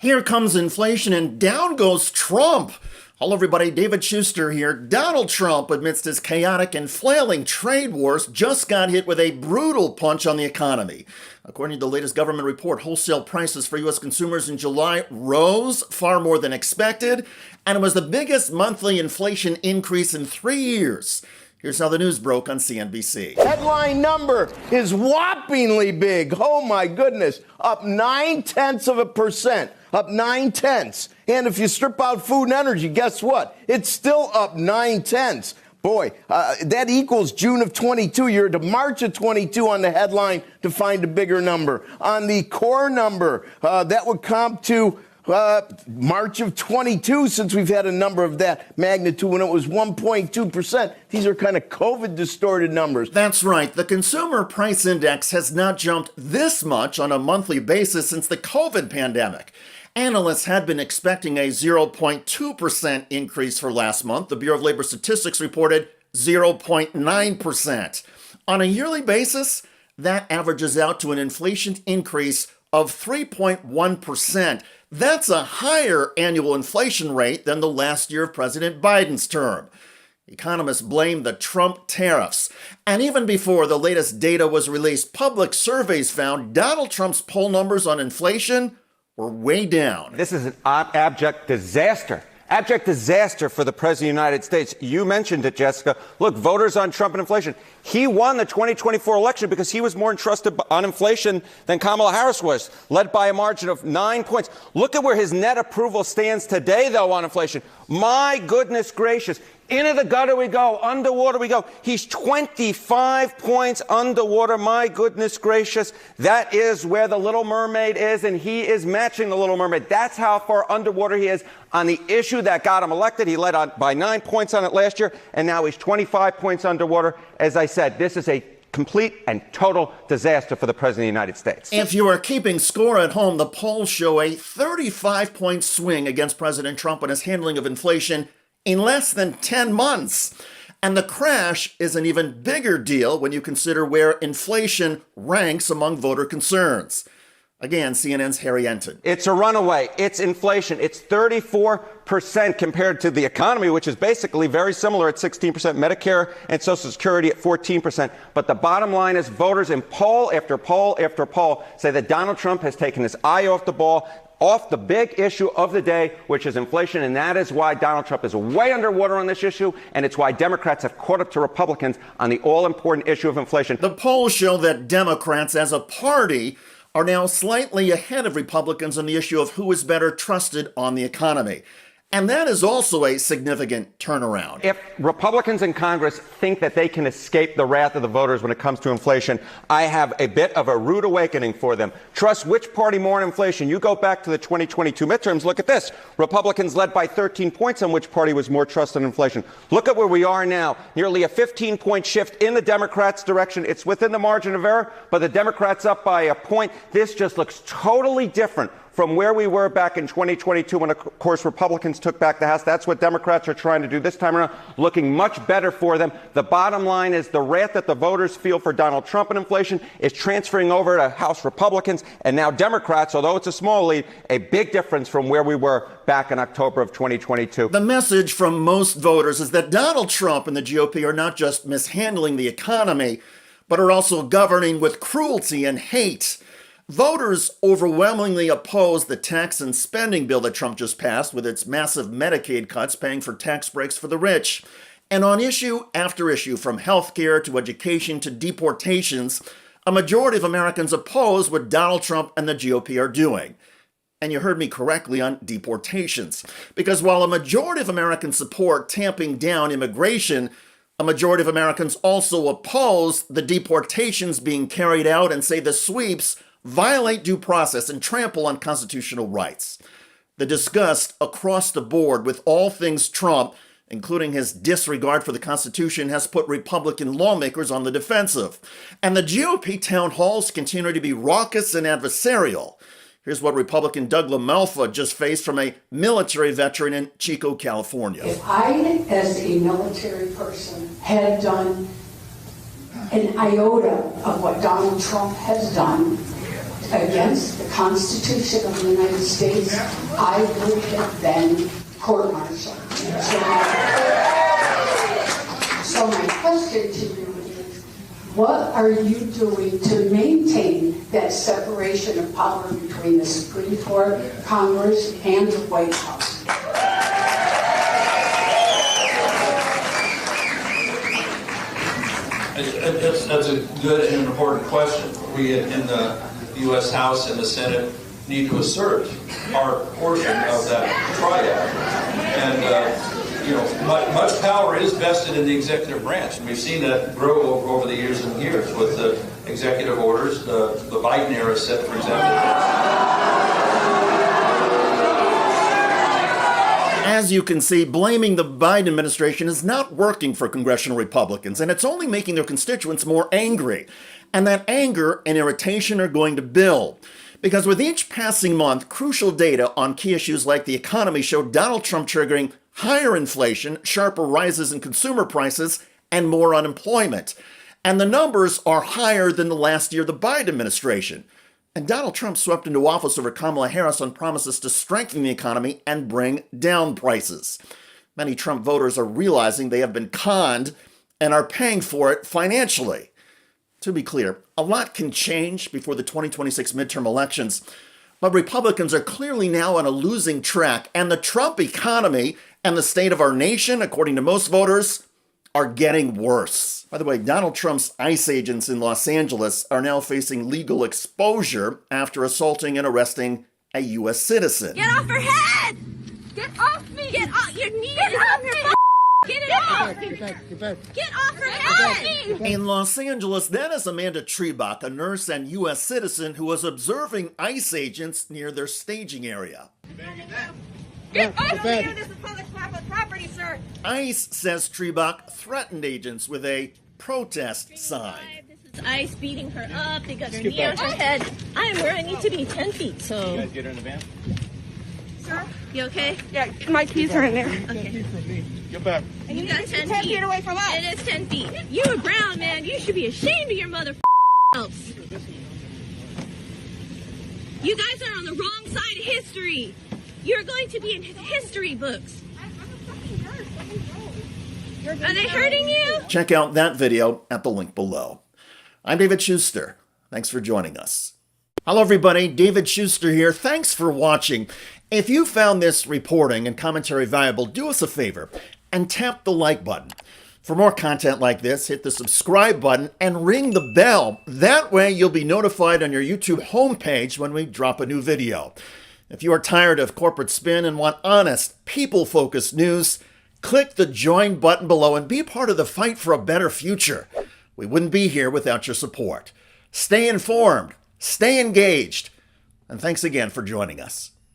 Here comes inflation and down goes Trump. Hello everybody, David Shuster here. Donald Trump, amidst his chaotic and flailing trade wars, just got hit with a brutal punch on the economy. According to the latest government report, wholesale prices for U.S. consumers in July rose far more than expected, and it was the biggest monthly inflation increase in 3 years. Here's how the news broke on CNBC. Headline number is whoppingly big. Oh my goodness. Up 0.9%. Up 0.9. And if you strip out food and energy, guess what? It's still up 0.9. Boy, that equals June of 22. You're to March of 22 on the headline to find a bigger number. On the core number, that would comp to March of 22, since we've had a number of that magnitude when it was 1.2%. These are kind of COVID-distorted numbers. That's right. The Consumer Price Index has not jumped this much on a monthly basis since the COVID pandemic. Analysts had been expecting a 0.2% increase for last month. The Bureau of Labor Statistics reported 0.9%. On a yearly basis, that averages out to an inflation increase of 3.1%. That's a higher annual inflation rate than the last year of President Biden's term. Economists blame the Trump tariffs. And even before the latest data was released, public surveys found Donald Trump's poll numbers on inflation were way down. This is an abject disaster. Abject disaster for the President of the United States. You mentioned it, Jessica. Look, voters on Trump and inflation. He won the 2024 election because he was more entrusted on inflation than Kamala Harris was, led by a margin of 9 points. Look at where his net approval stands today, though, on inflation. My goodness gracious. Into the gutter we go. Underwater we go. He's 25 points underwater. My goodness gracious. That is where the Little Mermaid is, and he is matching the Little Mermaid. That's how far underwater he is on the issue that got him elected. He led on by 9 points on it last year, and now he's 25 points underwater. As I said, this is a complete and total disaster for the President of the United States. If you are keeping score at home, the polls show a 35-point swing against President Trump and his handling of inflation in less than 10 months. And the crash is an even bigger deal when you consider where inflation ranks among voter concerns. Again, CNN's Harry Enton. It's a runaway. It's inflation. It's 34% compared to the economy, which is basically very similar at 16%, Medicare and Social Security at 14%. But the bottom line is voters in poll after poll after poll say that Donald Trump has taken his eye off the ball, off the big issue of the day, which is inflation, and that is why Donald Trump is way underwater on this issue, and it's why Democrats have caught up to Republicans on the all-important issue of inflation. The polls show that Democrats as a party are now slightly ahead of Republicans on the issue of who is better trusted on the economy. And that is also a significant turnaround. If Republicans in Congress think that they can escape the wrath of the voters when it comes to inflation, I have a bit of a rude awakening for them. Trust which party more on inflation? You go back to the 2022 midterms, look at this. Republicans led by 13 points on which party was more trusted on inflation. Look at where we are now. Nearly a 15-point shift in the Democrats' direction. It's within the margin of error, but the Democrats up by a point. This just looks totally different from where we were back in 2022 when, of course, Republicans took back the House. That's what Democrats are trying to do this time around, looking much better for them. The bottom line is the wrath that the voters feel for Donald Trump and inflation is transferring over to House Republicans and now Democrats, although it's a small lead, a big difference from where we were back in October of 2022. The message from most voters is that Donald Trump and the GOP are not just mishandling the economy, but are also governing with cruelty and hate. Voters overwhelmingly oppose the tax and spending bill that Trump just passed with its massive Medicaid cuts paying for tax breaks for the rich. And on issue after issue, from healthcare to education to deportations, a majority of Americans oppose what Donald Trump and the GOP are doing. And you heard me correctly on deportations. Because while a majority of Americans support tamping down immigration, a majority of Americans also oppose the deportations being carried out and say the sweeps violate due process and trample on constitutional rights. The disgust across the board with all things Trump, including his disregard for the Constitution, has put Republican lawmakers on the defensive. And the GOP town halls continue to be raucous and adversarial. Here's what Republican Doug LaMalfa just faced from a military veteran in Chico, California. If I, as a military person, had done an iota of what Donald Trump has done, against the Constitution of the United States, I would have been court-martialed. So my question to you is, what are you doing to maintain that separation of power between the Supreme Court, Congress, and the White House? That's a good and important question. We in the U.S. House and the Senate need to assert our portion of that triad. And, much power is vested in the executive branch. And we've seen that grow over the years and years with the executive orders, the Biden era set, for example. As you can see, blaming the Biden administration is not working for congressional Republicans, and it's only making their constituents more angry. And that anger and irritation are going to build. Because with each passing month, crucial data on key issues like the economy show Donald Trump triggering higher inflation, sharper rises in consumer prices, and more unemployment. And the numbers are higher than the last year of the Biden administration. And Donald Trump swept into office over Kamala Harris on promises to strengthen the economy and bring down prices. Many Trump voters are realizing they have been conned and are paying for it financially. To be clear, a lot can change before the 2026 midterm elections, but Republicans are clearly now on a losing track, and the Trump economy and the state of our nation, according to most voters, are getting worse. By the way, Donald Trump's ICE agents in Los Angeles are now facing legal exposure after assaulting and arresting a U.S. citizen. Get off her head! Get off me! Get off your knee! Get off your Get it off! Get off her head! In Los Angeles, that is Amanda Trebach, a nurse and U.S. citizen who was observing ICE agents near their staging area. Get off of me! This is public property, sir! ICE, says Trebach, threatened agents with a protest sign. This is ICE beating her up. They got her knee on her head. I'm where I need to be, 10 feet, so... You guys get her in the van? Sir, you okay? Yeah, my keys are in there. Okay. Get back. And you got 10 10 feet. feet away from us. It is 10 feet. You a brown man. You should be ashamed of your mother selves. You guys are on the wrong side of history. You're going to be in history books. Are they hurting you? Check out that video at the link below. I'm David Shuster. Thanks for joining us. Hello, everybody. David Shuster here. Thanks for watching. If you found this reporting and commentary valuable, do us a favor and tap the like button. For more content like this, hit the subscribe button and ring the bell. That way, you'll be notified on your YouTube homepage when we drop a new video. If you are tired of corporate spin and want honest, people-focused news, click the join button below and be part of the fight for a better future. We wouldn't be here without your support. Stay informed, stay engaged, and thanks again for joining us.